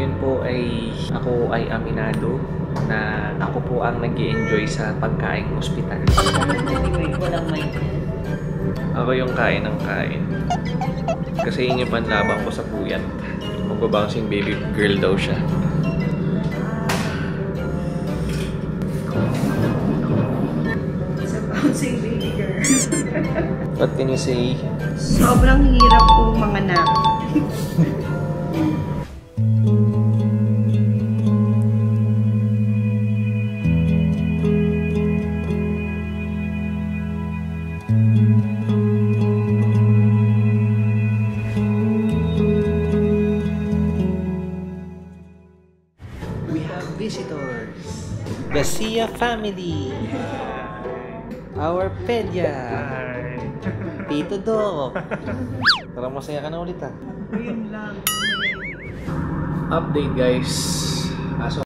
Ngayon po ay ako ay aminado na ako po ang nag-i-enjoy sa pagkaing ospital. Walang may. Ako yung kain ng kain. Kasi yun yung panlabang ko sa puyat. Magbabouncing baby girl daw siya. Sa bouncing baby girl. What can you say? Sobrang hirap po manganak. We have visitors. The Sia family. Our Pedya. Tito Doc. Parang masaya ka na ulit ah. Yun lang. Update guys.